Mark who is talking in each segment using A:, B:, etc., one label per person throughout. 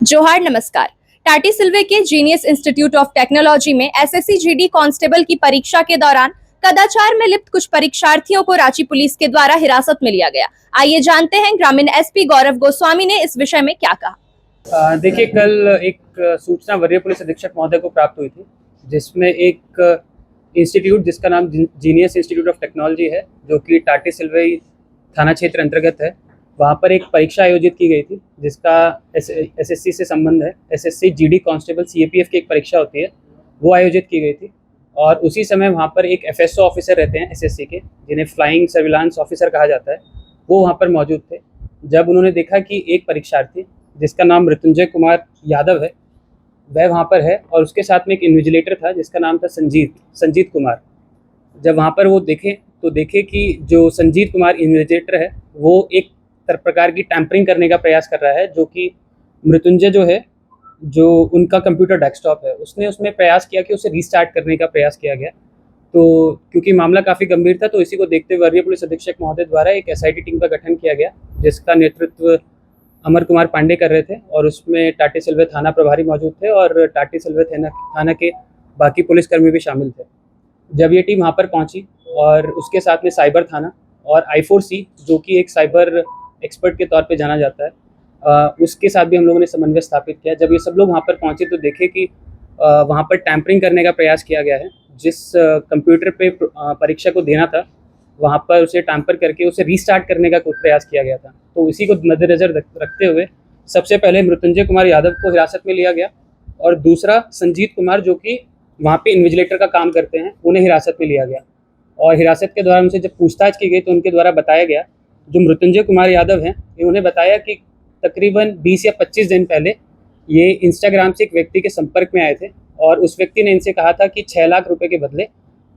A: जोहार नमस्कार। टाटी सिल्वे के जीनियस इंस्टीट्यूट ऑफ टेक्नोलॉजी में एसएससी जीडी कांस्टेबल की परीक्षा के दौरान कदाचार में लिप्त कुछ परीक्षार्थियों को रांची पुलिस के द्वारा हिरासत में लिया गया। आइए जानते हैं ग्रामीण एसपी गौरव गोस्वामी ने इस विषय में क्या कहा।
B: देखिए, कल एक सूचना वरीय पुलिस अधीक्षक महोदय को प्राप्त हुई थी, जिसमें एक इंस्टीट्यूट जिसका नाम जीनियस इंस्टीट्यूट ऑफ टेक्नोलॉजी है, जो कि टाटी सिल्वे थाना क्षेत्र अंतर्गत है। वहाँ पर एक परीक्षा आयोजित की गई थी जिसका एसएससी से संबंध है। एसएससी जीडी कांस्टेबल सीएपीएफ की एक परीक्षा होती है, वो आयोजित की गई थी। और उसी समय वहाँ पर एक एफएसओ ऑफिसर रहते हैं एसएससी के, जिन्हें फ्लाइंग सर्विलांस ऑफिसर कहा जाता है, वो वहाँ पर मौजूद थे। जब उन्होंने देखा कि एक परीक्षार्थी जिसका नाम मृत्युंजय कुमार यादव है, वह वहाँ पर है, और उसके साथ में एक इन्विजिलेटर था जिसका नाम था संजीत कुमार। जब वहाँ पर वो देखे कि जो संजीत कुमार इन्विजिलेटर है, वो एक प्रकार की टैंपरिंग करने का प्रयास कर रहा है, जो कि मृत्युंजय जो है, जो उनका कंप्यूटर डेस्कटॉप है, उसने उसमें प्रयास किया कि उसे रीस्टार्ट करने का प्रयास किया गया। तो क्योंकि मामला काफ़ी गंभीर था, तो इसी को देखते हुए वरीय पुलिस अधीक्षक महोदय द्वारा एक एसआईटी टीम का गठन किया गया, जिसका नेतृत्व अमर कुमार पांडे कर रहे थे। और उसमें टाटी सिल्वे थाना प्रभारी मौजूद थे और टाटी सिल्वे थाना के बाकी पुलिसकर्मी भी शामिल थे। जब ये टीम वहाँ पर पहुँची और उसके साथ में साइबर थाना और I4C, जो कि एक साइबर एक्सपर्ट के तौर पे जाना जाता है, उसके साथ भी हम लोगों ने समन्वय स्थापित किया। जब ये सब लोग वहाँ पर पहुँचे तो देखे कि वहाँ पर टैंपरिंग करने का प्रयास किया गया है। जिस कंप्यूटर पे परीक्षा को देना था, वहाँ पर उसे टैंपर करके उसे रीस्टार्ट करने का कुछ प्रयास किया गया था। तो इसी को मद्देनजर रखते हुए सबसे पहले मृत्युंजय कुमार यादव को हिरासत में लिया गया, और दूसरा संजीत कुमार, जो कि वहाँ पे इन्विजिलेटर का काम करते हैं, उन्हें हिरासत में लिया गया। और हिरासत के दौरान उनसे जब पूछताछ की गई तो उनके द्वारा बताया गया, जो मृत्युंजय कुमार यादव हैं, इन्होंने बताया कि तकरीबन 20 या 25 दिन पहले ये इंस्टाग्राम से एक व्यक्ति के संपर्क में आए थे, और उस व्यक्ति ने इनसे कहा था कि 6 लाख रुपए के बदले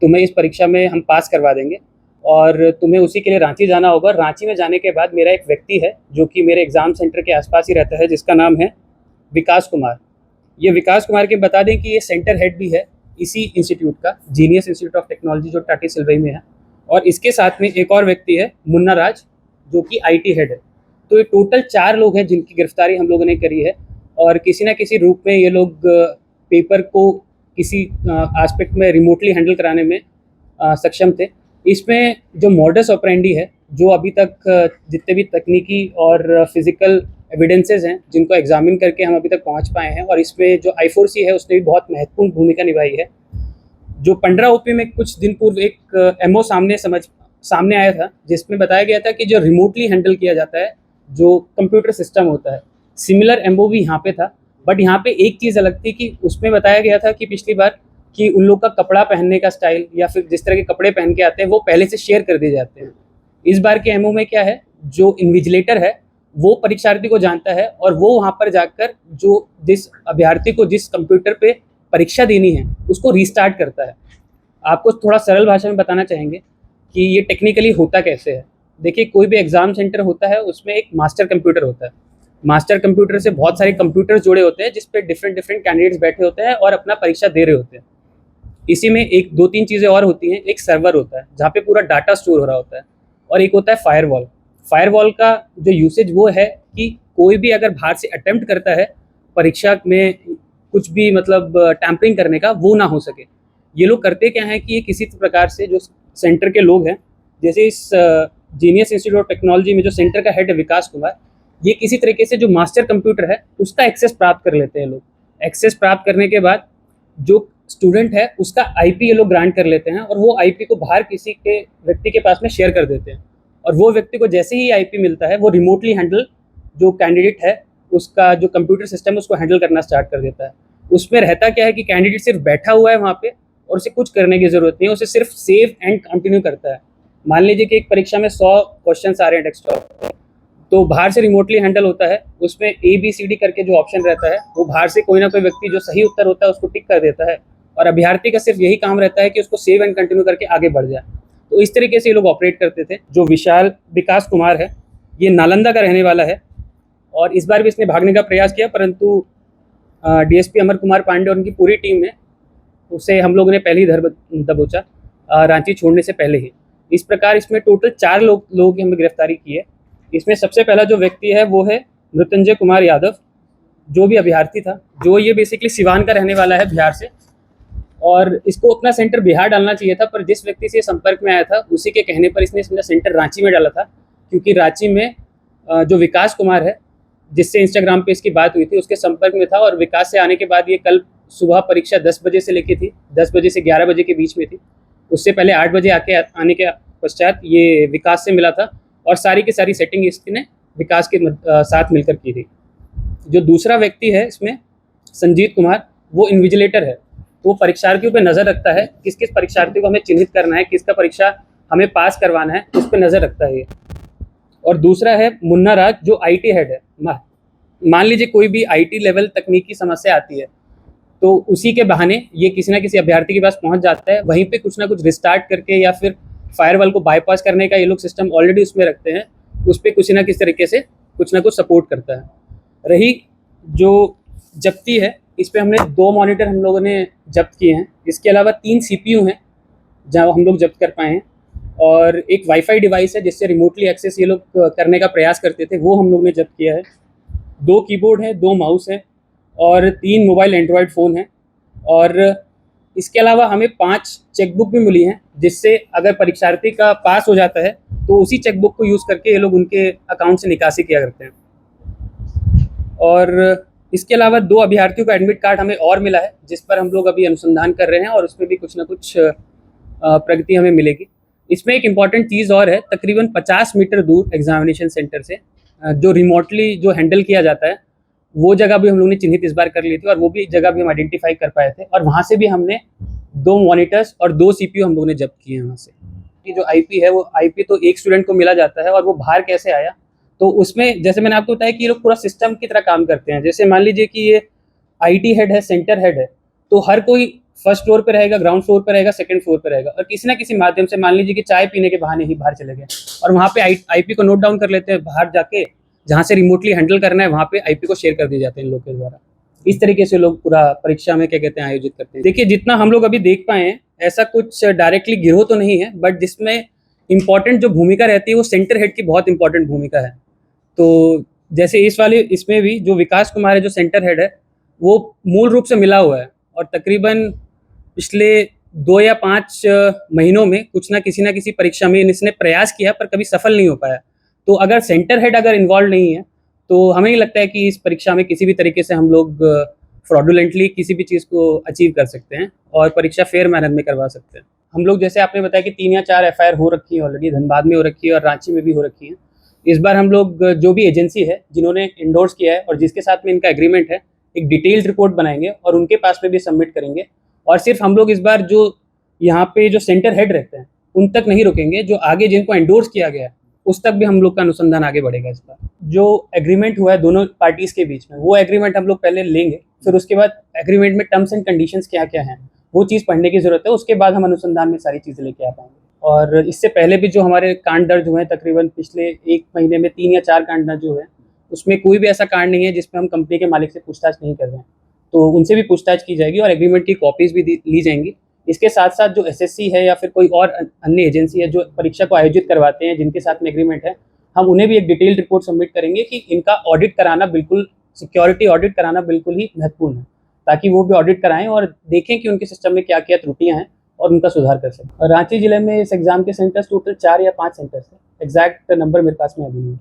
B: तुम्हें इस परीक्षा में हम पास करवा देंगे, और तुम्हें उसी के लिए रांची जाना होगा। रांची में जाने के बाद मेरा एक व्यक्ति है जो कि मेरे एग्ज़ाम सेंटर के आसपास ही रहता है, जिसका नाम है विकास कुमार। ये विकास कुमार के बता दें कि ये सेंटर हेड भी है इसी इंस्टीट्यूट का, जीनियस इंस्टीट्यूट ऑफ टेक्नोलॉजी, जो टाटी सिल्वे में है। और इसके साथ में एक और व्यक्ति है मुन्ना राज, जो कि IT हेड है। तो ये टोटल 4 लोग हैं जिनकी गिरफ्तारी हम लोगों ने करी है, और किसी न किसी रूप में ये लोग पेपर को किसी एस्पेक्ट में रिमोटली हैंडल कराने में सक्षम थे। इसमें जो मॉडस ऑपरेंडी है, जो अभी तक जितने भी तकनीकी और फिजिकल एविडेंसेस हैं, जिनको एग्जामिन करके हम अभी तक पहुंच पाए हैं, और इसमें जो I4C है उसने भी बहुत महत्वपूर्ण भूमिका निभाई है। जो 15 OP में कुछ दिन पूर्व एक MO सामने आया था, जिसमें बताया गया था कि जो रिमोटली हैंडल किया जाता है, जो कंप्यूटर सिस्टम होता है, सिमिलर MO भी यहाँ पे था। बट यहाँ पे एक चीज़ अलग थी कि उसमें बताया गया था कि पिछली बार कि उन लोग का कपड़ा पहनने का स्टाइल या फिर जिस तरह के कपड़े पहन के आते हैं वो पहले से शेयर कर दिए जाते हैं। इस बार के MO में क्या है, जो इन्विजिलेटर है वो परीक्षार्थी को जानता है, और वो वहाँ पर जाकर जिस अभ्यर्थी को जिस कंप्यूटर पे परीक्षा देनी है उसको रीस्टार्ट करता है। आपको थोड़ा सरल भाषा में बताना चाहेंगे कि ये टेक्निकली होता कैसे है। देखिए, कोई भी एग्जाम सेंटर होता है, उसमें एक मास्टर कंप्यूटर होता है। मास्टर कंप्यूटर से बहुत सारे कंप्यूटर जुड़े होते हैं, जिस पे डिफरेंट कैंडिडेट्स बैठे होते हैं और अपना परीक्षा दे रहे होते हैं। इसी में एक 2-3 चीज़ें और होती हैं। एक सर्वर होता है जहाँ पे पूरा डाटा स्टोर हो रहा होता है, और एक होता है फायरवॉल। फायरवॉल का जो यूसेज वो है कि कोई भी अगर बाहर से अटेम्प्ट करता है परीक्षा में कुछ भी मतलब टैंपरिंग करने का, वो ना हो सके। ये लोग करते क्या हैं कि ये किसी प्रकार से जो सेंटर के लोग हैं, जैसे इस जीनियस इंस्टीट्यूट ऑफ टेक्नोलॉजी में जो सेंटर का हेड है विकास कुमार, ये किसी तरीके से जो मास्टर कंप्यूटर है उसका एक्सेस प्राप्त कर लेते हैं लोग। एक्सेस प्राप्त करने के बाद जो स्टूडेंट है उसका IP ये लोग ग्रांट कर लेते हैं, और वो IP को बाहर किसी के व्यक्ति के पास में शेयर कर देते हैं। और वो व्यक्ति को जैसे ही IP मिलता है, वो रिमोटली हैंडल जो कैंडिडेट है उसका जो कंप्यूटर सिस्टम है उसको हैंडल करना स्टार्ट कर देता है। उसमें रहता क्या है कि कैंडिडेट सिर्फ बैठा हुआ है वहाँ पे, और उसे कुछ करने की ज़रूरत नहीं है, उसे सिर्फ सेव एंड कंटिन्यू करता है। मान लीजिए कि एक परीक्षा में 100 क्वेश्चन आ रहे हैं डेस्कटॉप पर, तो बाहर से रिमोटली हैंडल होता है। उसमें ABCD करके जो ऑप्शन रहता है, वो बाहर से कोई ना कोई व्यक्ति जो सही उत्तर होता है उसको टिक कर देता है, और अभ्यर्थी का सिर्फ यही काम रहता है कि उसको सेव एंड कंटिन्यू करके आगे बढ़ जाए। तो इस तरीके से ये लोग ऑपरेट करते थे। जो विकास कुमार है, ये नालंदा का रहने वाला है, और इस बार भी इसने भागने का प्रयास किया, परंतु DSP अमर कुमार पांडे और उनकी पूरी टीम ने उसे हम लोगों ने पहले ही दबोचा, रांची छोड़ने से पहले ही। इस प्रकार इसमें टोटल 4 लोगों की हमने गिरफ्तारी की है। इसमें सबसे पहला जो व्यक्ति है वो है मृत्युंजय कुमार यादव, जो भी अभ्यर्थी था, जो ये बेसिकली सिवान का रहने वाला है बिहार से, और इसको अपना सेंटर बिहार डालना चाहिए था, पर जिस व्यक्ति से संपर्क में आया था उसी के कहने पर इसने अपना सेंटर रांची में डाला था, क्योंकि रांची में जो विकास कुमार है, जिससे इंस्टाग्राम पे इसकी बात हुई थी, उसके संपर्क में था। और विकास से आने के बाद ये कल सुबह परीक्षा 10 बजे से लेके थी, 10 बजे से 11 बजे के बीच में थी। उससे पहले 8 बजे आने के पश्चात ये विकास से मिला था और सारी की सारी सेटिंग इसने विकास के साथ मिलकर की थी। जो दूसरा व्यक्ति है इसमें संजीत कुमार, वो इन्विजिलेटर है, तो वो परीक्षार्थियों पे नज़र रखता है, किस किस परीक्षार्थियों को हमें चिन्हित करना है, किसका परीक्षा हमें पास करवाना है, उस पर नज़र रखता है ये। और दूसरा है मुन्ना राज, जो आईटी हेड है। मान लीजिए कोई भी आईटी लेवल तकनीकी समस्या आती है तो उसी के बहाने ये किसी ना किसी अभ्यर्थी के पास पहुंच जाता है, वहीं पे कुछ ना कुछ रिस्टार्ट करके या फिर फायरवॉल को बाईपास करने का ये लोग सिस्टम ऑलरेडी उसमें रखते हैं, उस पर किसी ना किसी तरीके से कुछ ना कुछ सपोर्ट करता है। रही जो जब्ती है, इस पर हमने 2 मॉनिटर हम लोगों ने जब्त किए हैं। इसके अलावा 3 CPU हैं जहाँ हम लोग जब्त कर पाए हैं, और एक वाईफाई डिवाइस है जिससे रिमोटली एक्सेस ये लोग करने का प्रयास करते थे, वो हम लोग ने जब्त किया है। 2 कीबोर्ड है, 2 माउस है और 3 मोबाइल एंड्रॉयड फ़ोन है। और इसके अलावा हमें 5 चेकबुक भी मिली हैं, जिससे अगर परीक्षार्थी का पास हो जाता है तो उसी चेकबुक को यूज़ करके ये लोग उनके अकाउंट से निकासी किया करते हैं। और इसके अलावा 2 अभ्यर्थियों का एडमिट कार्ड हमें और मिला है, जिस पर हम लोग अभी अनुसंधान कर रहे हैं और उसमें भी कुछ ना कुछ प्रगति हमें मिलेगी। इसमें एक इम्पॉर्टेंट चीज़ और है, तकरीबन 50 मीटर दूर एग्जामिनेशन सेंटर से जो रिमोटली जो हैंडल किया जाता है, वो जगह भी हम लोगों ने चिन्हित इस बार कर ली थी, और वो भी जगह भी हम आइडेंटिफाई कर पाए थे, और वहाँ से भी हमने 2 मॉनिटर्स और 2 CPU हम लोगों ने जब्त किए हैं वहाँ से। ये जो IP है, वो IP तो एक स्टूडेंट को मिला जाता है, और वो बाहर कैसे आया, तो उसमें जैसे मैंने आपको बताया कि ये लोग पूरा सिस्टम की तरह काम करते हैं। जैसे मान लीजिए कि ये IT हेड है, सेंटर हेड है, तो हर कोई फर्स्ट फ्लोर पे रहेगा, ग्राउंड फ्लोर पे रहेगा, सेकंड फ्लोर पे रहेगा, और किसी ना किसी माध्यम से मान लीजिए कि चाय पीने के बहाने ही बाहर चले गए और वहाँ पे IP को नोट डाउन कर लेते हैं, बाहर जाके जहाँ से रिमोटली हैंडल करना है वहाँ पे IP को शेयर कर दिए जाते हैं इन लोग के द्वारा। इस तरीके से लोग पूरा परीक्षा में क्या कहते हैं आयोजित करते हैं। देखिए, जितना हम लोग अभी देख पाए हैं, ऐसा कुछ डायरेक्टली गिरोह तो नहीं है, बट जिसमें इंपॉर्टेंट जो भूमिका रहती है वो सेंटर हेड की बहुत इंपॉर्टेंट भूमिका है। तो जैसे इसमें भी जो विकास कुमार है, जो सेंटर हेड है, वो मूल रूप से मिला हुआ है, और तकरीबन पिछले 2 या 5 महीनों में कुछ ना किसी परीक्षा में इसने प्रयास किया, पर कभी सफल नहीं हो पाया। तो अगर सेंटर हेड अगर इन्वॉल्व नहीं है, तो हमें नहीं लगता है कि इस परीक्षा में किसी भी तरीके से हम लोग फ्रॉडुलेंटली किसी भी चीज़ को अचीव कर सकते हैं और परीक्षा फेयर मैनर में करवा सकते हैं। हम लोग, जैसे आपने बताया कि 3 या 4 FIR हो रखी है ऑलरेडी, धनबाद में हो रखी है और रांची में भी हो रखी है। इस बार हम लोग जो भी एजेंसी है जिन्होंने इंडोर्स किया है और जिसके साथ में इनका एग्रीमेंट है, एक डिटेल्ड रिपोर्ट बनाएंगे और उनके पास में भी सबमिट करेंगे। और सिर्फ हम लोग इस बार जो यहाँ पे जो सेंटर हेड रहते हैं उन तक नहीं रुकेंगे, जो आगे जिनको एंडोर्स किया गया है उस तक भी हम लोग का अनुसंधान आगे बढ़ेगा। इस बार जो एग्रीमेंट हुआ है दोनों पार्टीज के बीच में, वो एग्रीमेंट हम लोग पहले लेंगे, फिर उसके बाद एग्रीमेंट में टर्म्स एंड कंडीशंस क्या क्या हैं वो चीज़ पढ़ने की ज़रूरत है, उसके बाद हम अनुसंधान में सारी चीज़ें लेके आ पाएंगे। और इससे पहले भी जो हमारे कांड दर्ज हुए हैं, तकरीबन पिछले 1 महीने में 3 या 4 कांड दर्ज हुए हैं, उसमें कोई भी ऐसा कांड नहीं है जिसमें हम कंपनी के मालिक से पूछताछ नहीं कर रहे हैं, तो उनसे भी पूछताछ की जाएगी और एग्रीमेंट की कॉपीज़ भी ली जाएंगी। इसके साथ साथ जो SSC है या फिर कोई और अन्य एजेंसी है जो परीक्षा को आयोजित करवाते हैं, जिनके साथ में एग्रीमेंट है, हम उन्हें भी एक डिटेल्ड रिपोर्ट सबमिट करेंगे कि इनका ऑडिट कराना बिल्कुल, सिक्योरिटी ऑडिट कराना बिल्कुल ही महत्वपूर्ण है, ताकि वो भी ऑडिट कराएं और देखें कि उनके सिस्टम में क्या क्या त्रुटियां हैं और उनका सुधार कर सकें। और रांची जिले में इस एग्ज़ाम के सेंटर्स टोटल 4 या 5 सेंटर्स हैं, एग्जैक्ट नंबर मेरे पास में अभी नहीं है।